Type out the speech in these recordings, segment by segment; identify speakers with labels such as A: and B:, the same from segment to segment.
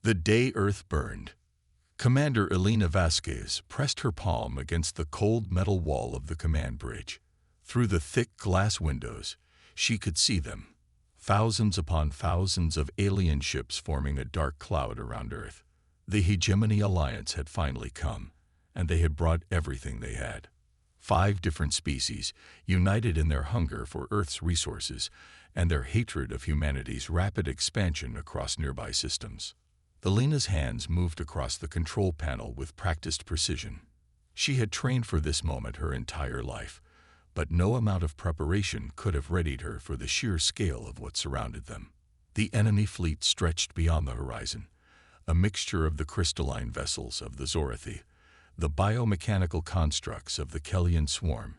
A: The day Earth burned. Commander Elena Vasquez pressed her palm against the cold metal wall of the command bridge. Through the thick glass windows, she could see them. Thousands upon thousands of alien ships forming a dark cloud around Earth. The Hegemony Alliance had finally come, and they had brought everything they had. 5 different species, united in their hunger for Earth's resources and their hatred of humanity's rapid expansion across nearby systems. Elena's hands moved across the control panel with practiced precision. She had trained for this moment her entire life, but no amount of preparation could have readied her for the sheer scale of what surrounded them. The enemy fleet stretched beyond the horizon, a mixture of the crystalline vessels of the Zorathi, the biomechanical constructs of the Kellian Swarm,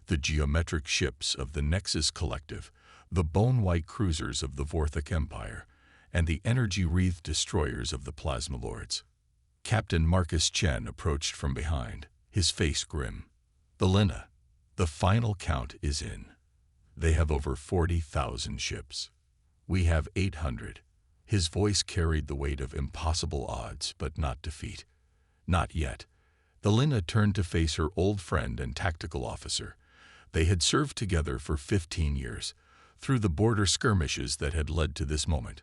A: the geometric ships of the Nexus Collective, the bone-white cruisers of the Vorthic Empire, and the energy-wreathed destroyers of the Plasma Lords. Captain Marcus Chen approached from behind, his face grim. "Elena, the final count is in. They have over 40,000 ships. We have 800. His voice carried the weight of impossible odds, but not defeat. Not yet. Elena turned to face her old friend and tactical officer. They had served together for 15 years, through the border skirmishes that had led to this moment.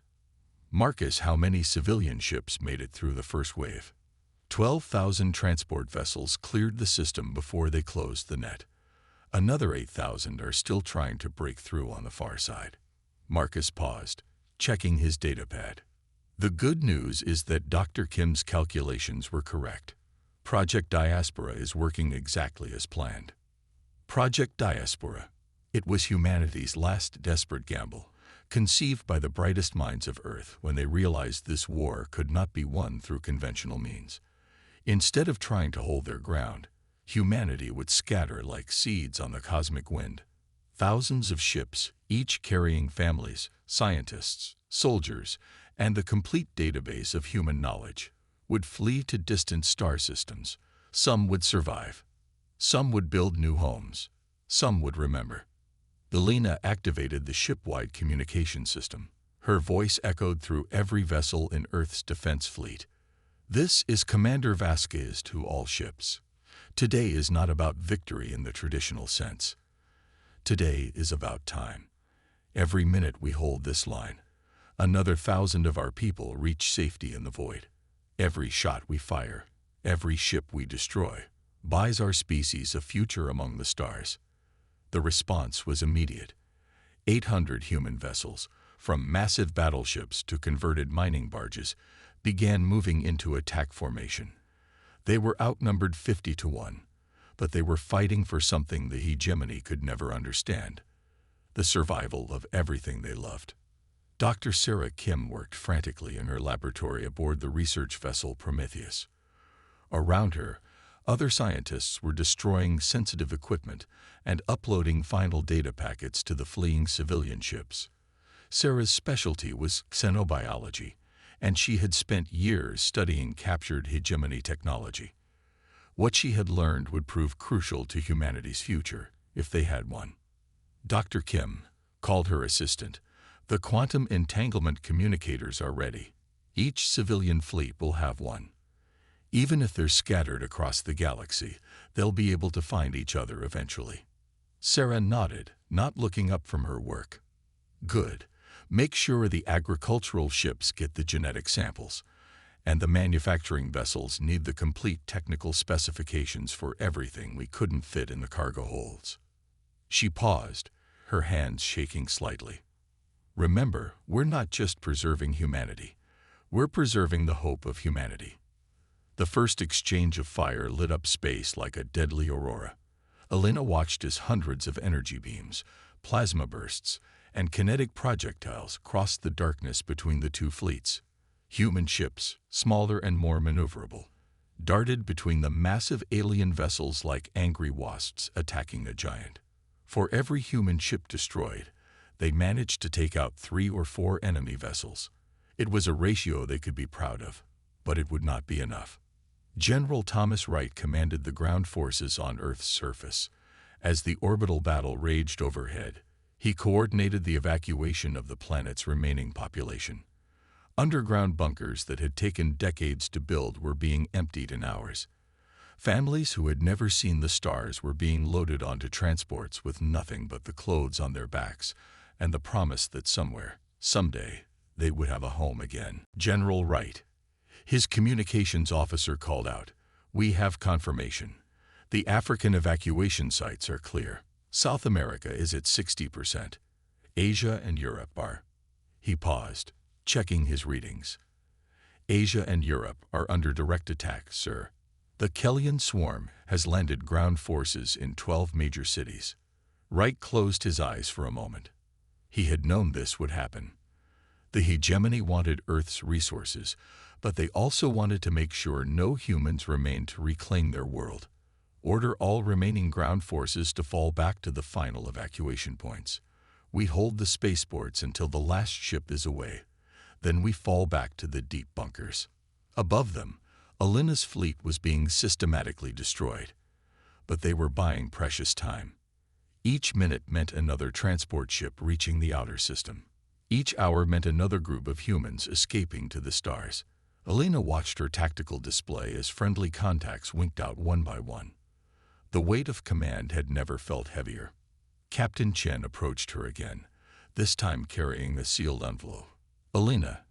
A: Marcus, how many civilian ships made it through the first wave? 12,000 transport vessels cleared the system before they closed the net. Another 8,000 are still trying to break through on the far side. Marcus paused, checking his datapad. The good news is that Dr. Kim's calculations were correct. Project Diaspora is working exactly as planned. Project Diaspora. It was humanity's last desperate gamble, conceived by the brightest minds of Earth when they realized this war could not be won through conventional means. Instead of trying to hold their ground, humanity would scatter like seeds on the cosmic wind. Thousands of ships, each carrying families, scientists, soldiers, and the complete database of human knowledge, would flee to distant star systems. Some would survive. Some would build new homes. Some would remember. Elena activated the ship-wide communication system. Her voice echoed through every vessel in Earth's defense fleet. "This is Commander Vasquez to all ships. Today is not about victory in the traditional sense. Today is about time. Every minute we hold this line, another 1,000 of our people reach safety in the void. Every shot we fire, every ship we destroy, buys our species a future among the stars." The response was immediate. 800 human vessels, from massive battleships to converted mining barges, began moving into attack formation. They were outnumbered 50 to 1, but they were fighting for something the hegemony could never understand: the survival of everything they loved. Dr. Sarah Kim worked frantically in her laboratory aboard the research vessel Prometheus. Around her, other scientists were destroying sensitive equipment and uploading final data packets to the fleeing civilian ships. Sarah's specialty was xenobiology, and she had spent years studying captured hegemony technology. What she had learned would prove crucial to humanity's future, if they had one. Dr. Kim called her assistant. "The quantum entanglement communicators are ready. Each civilian fleet will have one. Even if they're scattered across the galaxy, they'll be able to find each other eventually." Sarah nodded, not looking up from her work. "Good. Make sure the agricultural ships get the genetic samples, and the manufacturing vessels need the complete technical specifications for everything we couldn't fit in the cargo holds." She paused, her hands shaking slightly. "Remember, we're not just preserving humanity. We're preserving the hope of humanity." The first exchange of fire lit up space like a deadly aurora. Elena watched as hundreds of energy beams, plasma bursts, and kinetic projectiles crossed the darkness between the two fleets. Human ships, smaller and more maneuverable, darted between the massive alien vessels like angry wasps attacking a giant. For every human ship destroyed, they managed to take out 3 or 4 enemy vessels. It was a ratio they could be proud of, but it would not be enough. General Thomas Wright commanded the ground forces on Earth's surface. As the orbital battle raged overhead, he coordinated the evacuation of the planet's remaining population. Underground bunkers that had taken decades to build were being emptied in hours. Families who had never seen the stars were being loaded onto transports with nothing but the clothes on their backs and the promise that somewhere, someday, they would have a home again. General Wright, his communications officer, called out, "We have confirmation. The African evacuation sites are clear. South America is at 60%. Asia and Europe are." He paused, checking his readings. "Asia and Europe are under direct attack, sir. The Kellyan swarm has landed ground forces in 12 major cities." Wright closed his eyes for a moment. He had known this would happen. The hegemony wanted Earth's resources, but they also wanted to make sure no humans remained to reclaim their world. "Order all remaining ground forces to fall back to the final evacuation points. We hold the spaceports until the last ship is away. Then we fall back to the deep bunkers." Above them, Alina's fleet was being systematically destroyed. But they were buying precious time. Each minute meant another transport ship reaching the outer system. Each hour meant another group of humans escaping to the stars. Alina watched her tactical display as friendly contacts winked out one by one. The weight of command had never felt heavier. Captain Chen approached her again, this time carrying a sealed envelope. "Alina,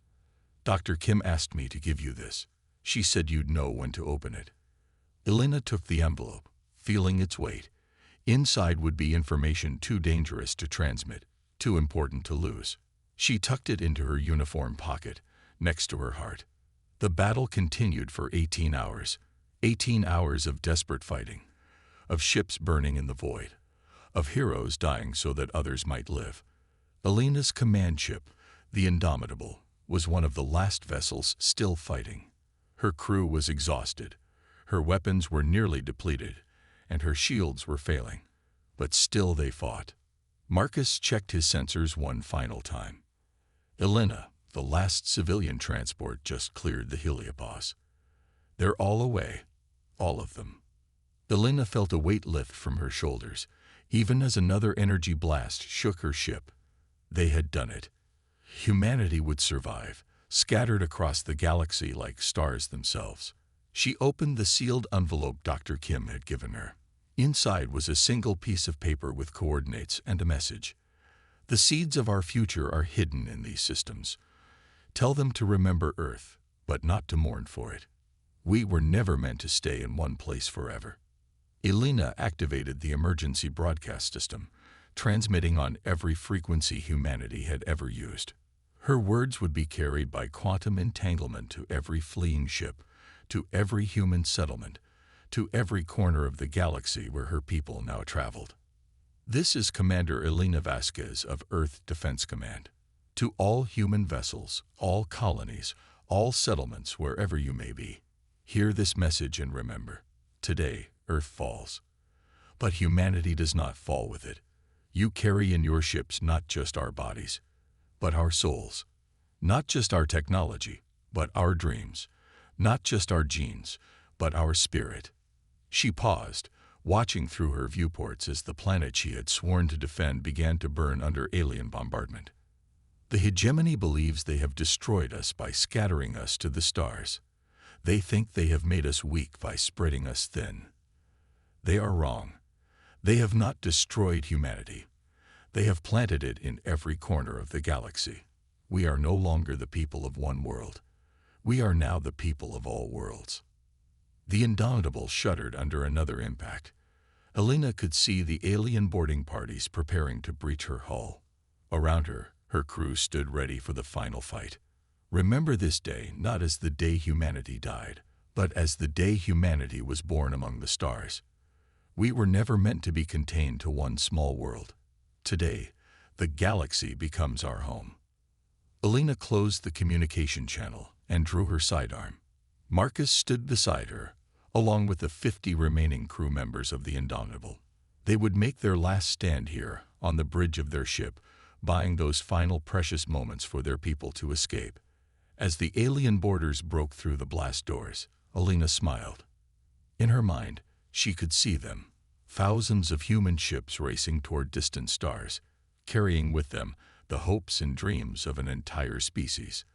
A: Dr. Kim asked me to give you this. She said you'd know when to open it." Alina took the envelope, feeling its weight. Inside would be information too dangerous to transmit, too important to lose. She tucked it into her uniform pocket, next to her heart. The battle continued for 18 hours. 18 hours of desperate fighting, of ships burning in the void, of heroes dying so that others might live. Alina's command ship, the Indomitable, was one of the last vessels still fighting. Her crew was exhausted, her weapons were nearly depleted, and her shields were failing. But still they fought. Marcus checked his sensors one final time. "Alina, the last civilian transport just cleared the heliopause. They're all away, all of them." Alina felt a weight lift from her shoulders, even as another energy blast shook her ship. They had done it. Humanity would survive, scattered across the galaxy like stars themselves. She opened the sealed envelope Dr. Kim had given her. Inside was a single piece of paper with coordinates and a message. "The seeds of our future are hidden in these systems. Tell them to remember Earth, but not to mourn for it. We were never meant to stay in one place forever." Alina activated the emergency broadcast system, transmitting on every frequency humanity had ever used. Her words would be carried by quantum entanglement to every fleeing ship, to every human settlement, to every corner of the galaxy where her people now traveled. "This is Commander Alina Vasquez of Earth Defense Command. To all human vessels, all colonies, all settlements wherever you may be, hear this message and remember, today Earth falls. But humanity does not fall with it. You carry in your ships not just our bodies, but our souls. Not just our technology, but our dreams. Not just our genes, but our spirit." She paused, watching through her viewports as the planet she had sworn to defend began to burn under alien bombardment. "The hegemony believes they have destroyed us by scattering us to the stars. They think they have made us weak by spreading us thin. They are wrong. They have not destroyed humanity. They have planted it in every corner of the galaxy. We are no longer the people of one world. We are now the people of all worlds." The Indomitable shuddered under another impact. Alina could see the alien boarding parties preparing to breach her hull. Around her, her crew stood ready for the final fight. Remember this day not as the day humanity died, but as the day humanity was born among the stars. We were never meant to be contained to one small world. Today, the galaxy becomes our home. Alina closed the communication channel and drew her sidearm. Marcus stood beside her, along with the 50 remaining crew members of the Indomitable. They would make their last stand here, on the bridge of their ship, buying those final precious moments for their people to escape. As the alien boarders broke through the blast doors, Alina smiled. In her mind, she could see them, thousands of human ships racing toward distant stars, carrying with them the hopes and dreams of an entire species.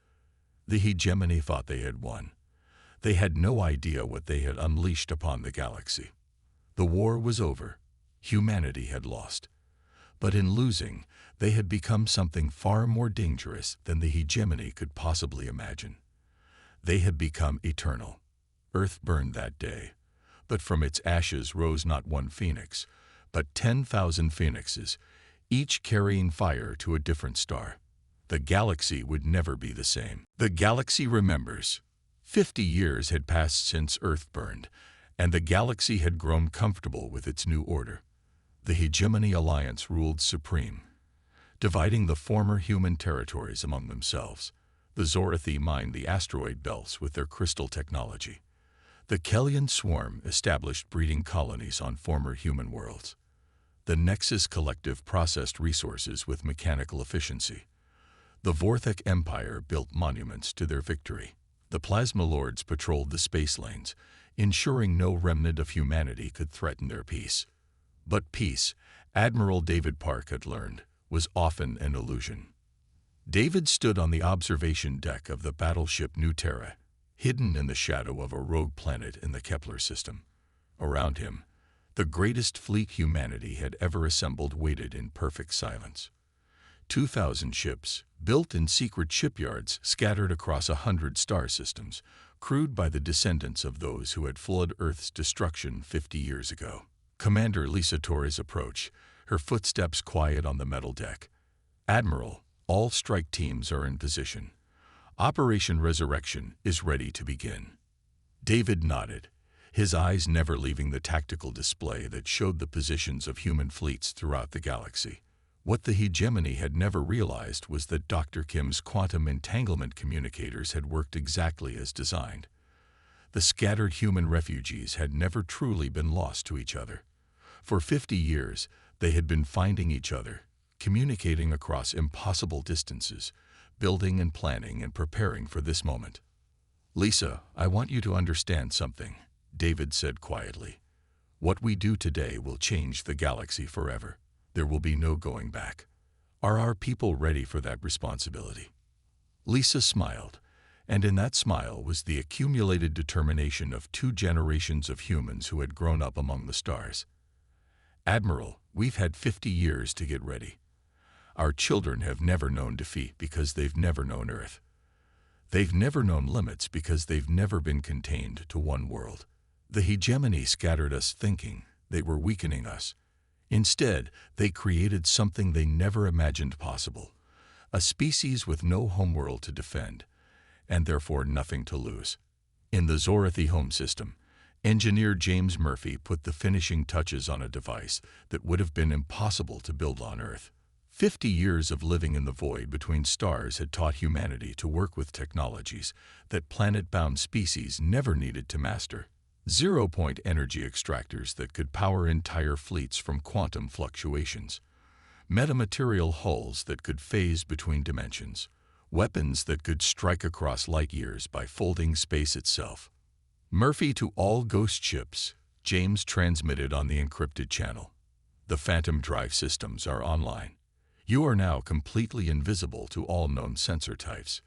A: The hegemony thought they had won. They had no idea what they had unleashed upon the galaxy. The war was over. Humanity had lost. But in losing, they had become something far more dangerous than the hegemony could possibly imagine. They had become eternal. Earth burned that day, but from its ashes rose not one phoenix, but 10,000 phoenixes, each carrying fire to a different star. The galaxy would never be the same. The galaxy remembers. 50 years had passed since Earth burned, and the galaxy had grown comfortable with its new order. The Hegemony Alliance ruled supreme, dividing the former human territories among themselves. The Zorathi mined the asteroid belts with their crystal technology. The Kellian swarm established breeding colonies on former human worlds. The Nexus Collective processed resources with mechanical efficiency. The Vorthek Empire built monuments to their victory. The Plasma Lords patrolled the space lanes, ensuring no remnant of humanity could threaten their peace. But peace, Admiral David Park had learned, was often an illusion. David stood on the observation deck of the battleship New Terra, hidden in the shadow of a rogue planet in the Kepler system. Around him, the greatest fleet humanity had ever assembled waited in perfect silence. 2,000 ships, built in secret shipyards scattered across 100 star systems, crewed by the descendants of those who had fled Earth's destruction 50 years ago. Commander Lisa Torres approached, her footsteps quiet on the metal deck. "Admiral, all strike teams are in position. Operation Resurrection is ready to begin." David nodded, his eyes never leaving the tactical display that showed the positions of human fleets throughout the galaxy. What the hegemony had never realized was that Dr. Kim's quantum entanglement communicators had worked exactly as designed. The scattered human refugees had never truly been lost to each other. For 50 years, they had been finding each other, communicating across impossible distances, building and planning and preparing for this moment. "Lisa, I want you to understand something," David said quietly. "What we do today will change the galaxy forever. There will be no going back. Are our people ready for that responsibility?" Lisa smiled, and in that smile was the accumulated determination of 2 generations of humans who had grown up among the stars. "Admiral, we've had 50 years to get ready. Our children have never known defeat because they've never known Earth. They've never known limits because they've never been contained to one world. The hegemony scattered us thinking they were weakening us. Instead, they created something they never imagined possible, a species with no homeworld to defend, and therefore nothing to lose. In the Zorathi home system, engineer James Murphy put the finishing touches on a device that would have been impossible to build on Earth. 50 years of living in the void between stars had taught humanity to work with technologies that planet-bound species never needed to master. Zero-point energy extractors that could power entire fleets from quantum fluctuations. Metamaterial hulls that could phase between dimensions. Weapons that could strike across light years by folding space itself. "Murphy to all ghost ships," James transmitted on the encrypted channel. "The Phantom Drive systems are online. You are now completely invisible to all known sensor types.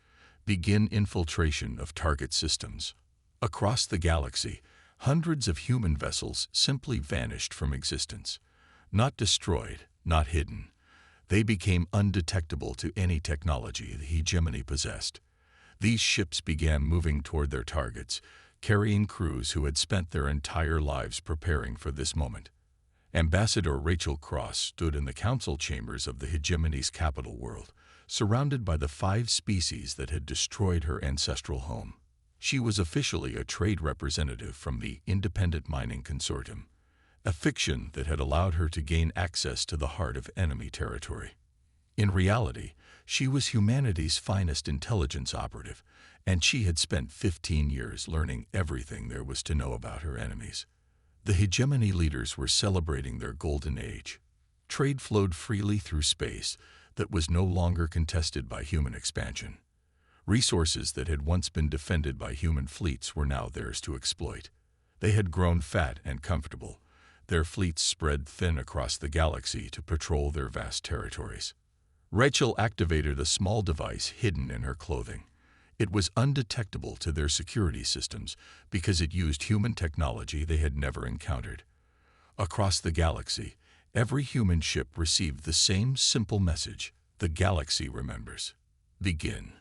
A: Begin infiltration of target systems." Across the galaxy, hundreds of human vessels simply vanished from existence. Not destroyed, not hidden. They became undetectable to any technology the hegemony possessed. These ships began moving toward their targets, carrying crews who had spent their entire lives preparing for this moment. Ambassador Rachel Cross stood in the council chambers of the hegemony's capital world, surrounded by the 5 species that had destroyed her ancestral home. She was officially a trade representative from the Independent Mining Consortium, a fiction that had allowed her to gain access to the heart of enemy territory. In reality, she was humanity's finest intelligence operative, and she had spent 15 years learning everything there was to know about her enemies. The hegemony leaders were celebrating their golden age. Trade flowed freely through space that was no longer contested by human expansion. Resources that had once been defended by human fleets were now theirs to exploit. They had grown fat and comfortable, their fleets spread thin across the galaxy to patrol their vast territories. Rachel activated a small device hidden in her clothing. It was undetectable to their security systems because it used human technology they had never encountered. Across the galaxy, every human ship received the same simple message: the galaxy remembers. Begin.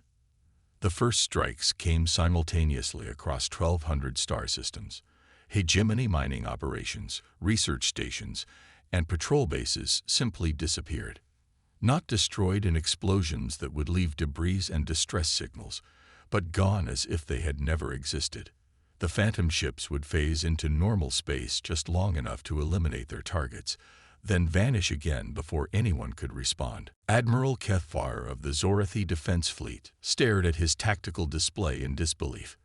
A: The first strikes came simultaneously across 1,200 star systems. Hegemony mining operations, research stations, and patrol bases simply disappeared. Not destroyed in explosions that would leave debris and distress signals, but gone as if they had never existed. The phantom ships would phase into normal space just long enough to eliminate their targets, then vanish again before anyone could respond. Admiral Kethvar of the Zorathi Defense Fleet stared at his tactical display in disbelief.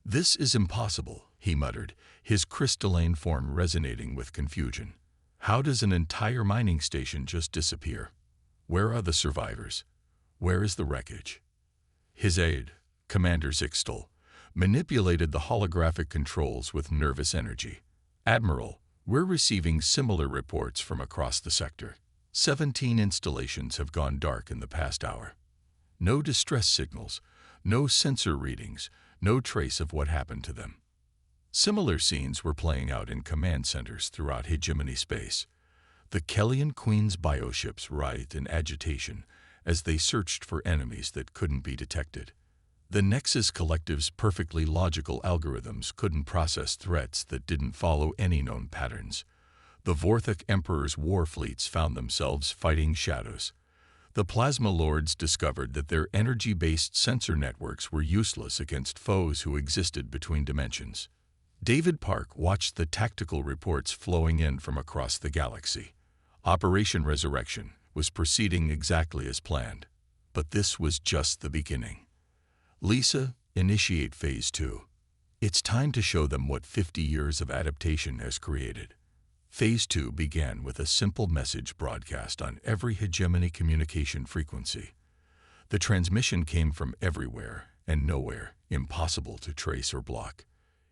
A: "This is impossible," he muttered, his crystalline form resonating with confusion. "How does an entire mining station just disappear? Where are the survivors? Where is the wreckage?" His aide, Commander Zixtel, manipulated the holographic controls with nervous energy. "Admiral, we're receiving similar reports from across the sector. 17 installations have gone dark in the past hour. No distress signals, no sensor readings, no trace of what happened to them." Similar scenes were playing out in command centers throughout hegemony space. The Kellian Queen's bioships writhed in agitation as they searched for enemies that couldn't be detected. The Nexus Collective's perfectly logical algorithms couldn't process threats that didn't follow any known patterns. The Vorthok Emperor's war fleets found themselves fighting shadows. The Plasma Lords discovered that their energy-based sensor networks were useless against foes who existed between dimensions. David Park watched the tactical reports flowing in from across the galaxy. Operation Resurrection was proceeding exactly as planned, but this was just the beginning. "Lisa, initiate Phase 2. It's time to show them what 50 years of adaptation has created." Phase 2 began with a simple message broadcast on every hegemony communication frequency. The transmission came from everywhere and nowhere, impossible to trace or block.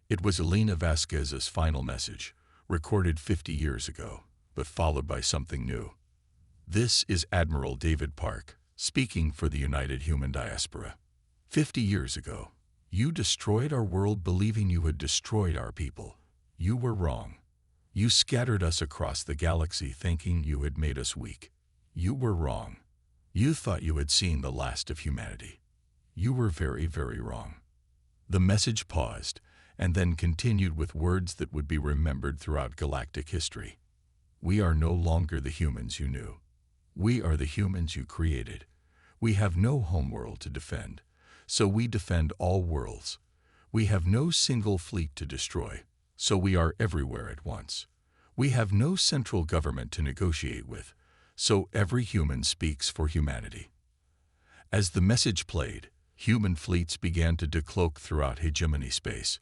A: It was Elena Vasquez's final message, recorded 50 years ago, but followed by something new. "This is Admiral David Park, speaking for the United Human Diaspora. 50 years ago, you destroyed our world believing you had destroyed our people. You were wrong. You scattered us across the galaxy thinking you had made us weak. You were wrong. You thought you had seen the last of humanity. You were very, very wrong." The message paused, and then continued with words that would be remembered throughout galactic history. "We are no longer the humans you knew. We are the humans you created. We have no homeworld to defend, so we defend all worlds. We have no single fleet to destroy, so we are everywhere at once. We have no central government to negotiate with, so every human speaks for humanity." As the message played, human fleets began to decloak throughout hegemony space.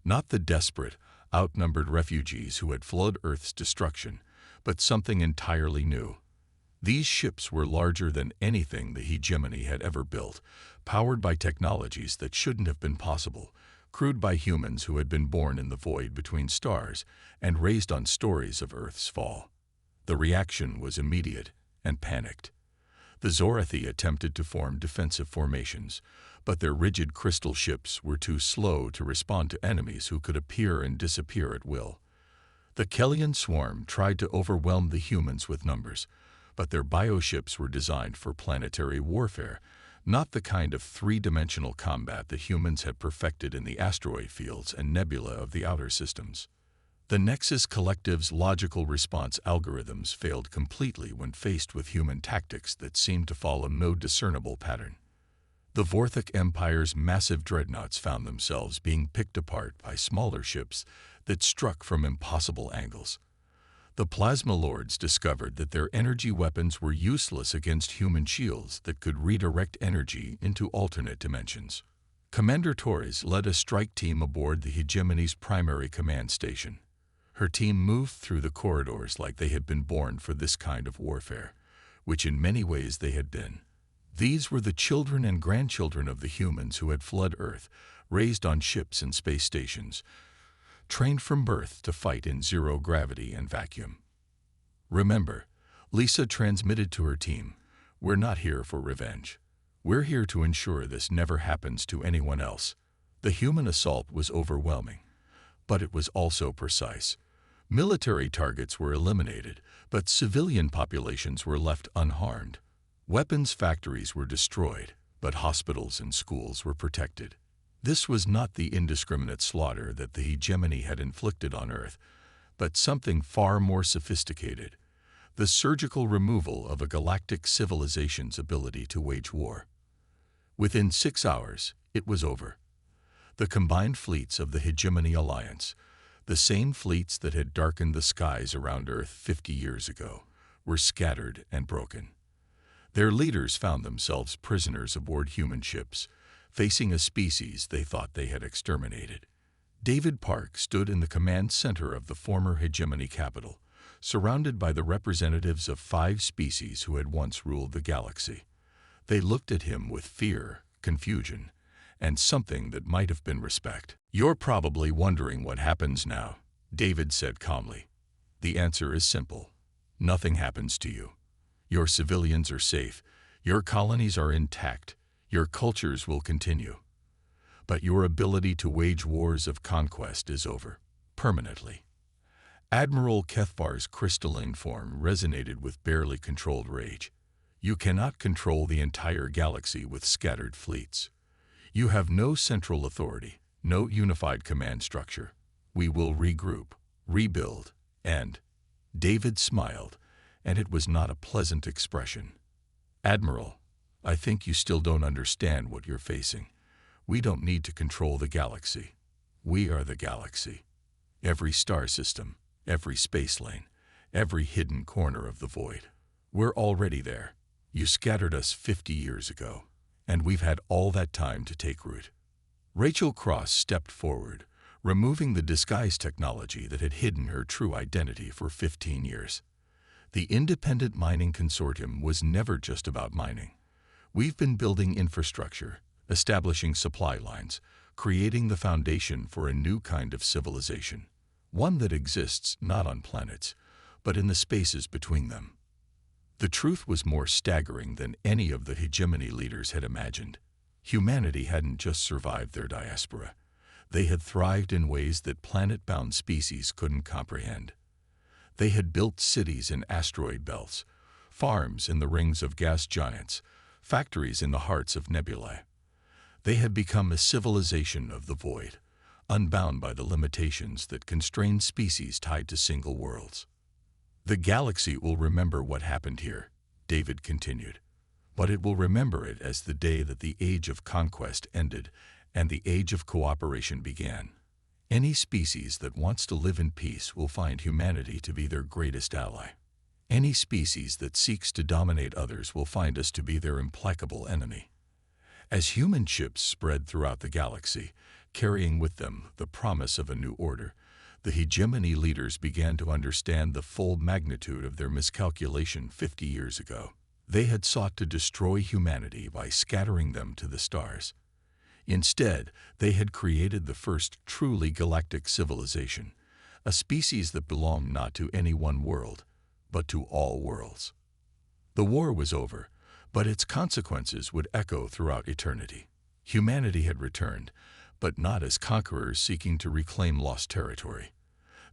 A: Not the desperate, outnumbered refugees who had fled Earth's destruction, but something entirely new. These ships were larger than anything the hegemony had ever built, powered by technologies that shouldn't have been possible, crewed by humans who had been born in the void between stars and raised on stories of Earth's fall. The reaction was immediate and panicked. The Zorathi attempted to form defensive formations, but their rigid crystal ships were too slow to respond to enemies who could appear and disappear at will. The Kellian swarm tried to overwhelm the humans with numbers, but their bioships were designed for planetary warfare, not the kind of three-dimensional combat the humans had perfected in the asteroid fields and nebula of the outer systems. The Nexus Collective's logical response algorithms failed completely when faced with human tactics that seemed to follow no discernible pattern. The Vorthok Empire's massive dreadnoughts found themselves being picked apart by smaller ships that struck from impossible angles. The Plasma Lords discovered that their energy weapons were useless against human shields that could redirect energy into alternate dimensions. Commander Torres led a strike team aboard the hegemony's primary command station. Her team moved through the corridors like they had been born for this kind of warfare, which in many ways they had been. These were the children and grandchildren of the humans who had fled Earth, raised on ships and space stations, trained from birth to fight in zero gravity and vacuum. "Remember," Lisa transmitted to her team, "we're not here for revenge. We're here to ensure this never happens to anyone else. The human assault was overwhelming, but it was also precise. Military targets were eliminated, but civilian populations were left unharmed. Weapons factories were destroyed, but hospitals and schools were protected. This was not the indiscriminate slaughter that the hegemony had inflicted on Earth, but something far more sophisticated: the surgical removal of a galactic civilization's ability to wage war. Within 6 hours, it was over. The combined fleets of the Hegemony Alliance, the same fleets that had darkened the skies around Earth 50 years ago, were scattered and broken. Their leaders found themselves prisoners aboard human ships, facing a species they thought they had exterminated. David Park stood in the command center of the former Hegemony capital, surrounded by the representatives of 5 species who had once ruled the galaxy. They looked at him with fear, confusion, and something that might have been respect. "You're probably wondering what happens now," David said calmly. "The answer is simple. Nothing happens to you. Your civilians are safe, your colonies are intact, your cultures will continue. But your ability to wage wars of conquest is over, permanently." Admiral Kethvar's crystalline form resonated with barely controlled rage. "You cannot control the entire galaxy with scattered fleets. You have no central authority, no unified command structure. We will regroup, rebuild, and—" David smiled, and it was not a pleasant expression. "Admiral, I think you still don't understand what you're facing. We don't need to control the galaxy. We are the galaxy. Every star system, every space lane, every hidden corner of the void. We're already there. You scattered us 50 years ago, and we've had all that time to take root." Rachel Cross stepped forward, removing the disguise technology that had hidden her true identity for 15 years. "The Independent Mining Consortium was never just about mining. We've been building infrastructure, establishing supply lines, creating the foundation for a new kind of civilization, one that exists not on planets, but in the spaces between them." The truth was more staggering than any of the hegemony leaders had imagined. Humanity hadn't just survived their diaspora. They had thrived in ways that planet-bound species couldn't comprehend. They had built cities in asteroid belts, farms in the rings of gas giants, factories in the hearts of nebulae. They had become a civilization of the void, unbound by the limitations that constrained species tied to single worlds. "The galaxy will remember what happened here," David continued, "but it will remember it as the day that the age of conquest ended and the age of cooperation began. Any species that wants to live in peace will find humanity to be their greatest ally. Any species that seeks to dominate others will find us to be their implacable enemy." As human ships spread throughout the galaxy, carrying with them the promise of a new order, the hegemony leaders began to understand the full magnitude of their miscalculation 50 years ago. They had sought to destroy humanity by scattering them to the stars. Instead, they had created the first truly galactic civilization, a species that belonged not to any one world, but to all worlds. The war was over, but its consequences would echo throughout eternity. Humanity had returned, but not as conquerors seeking to reclaim lost territory.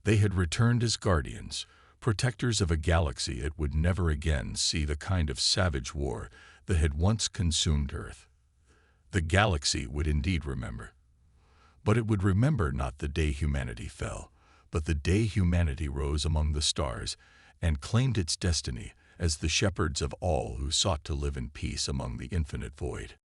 A: They had returned as guardians, protectors of a galaxy that would never again see the kind of savage war that had once consumed Earth. The galaxy would indeed remember. But it would remember not the day humanity fell, but the day humanity rose among the stars and claimed its destiny as the shepherds of all who sought to live in peace among the infinite void.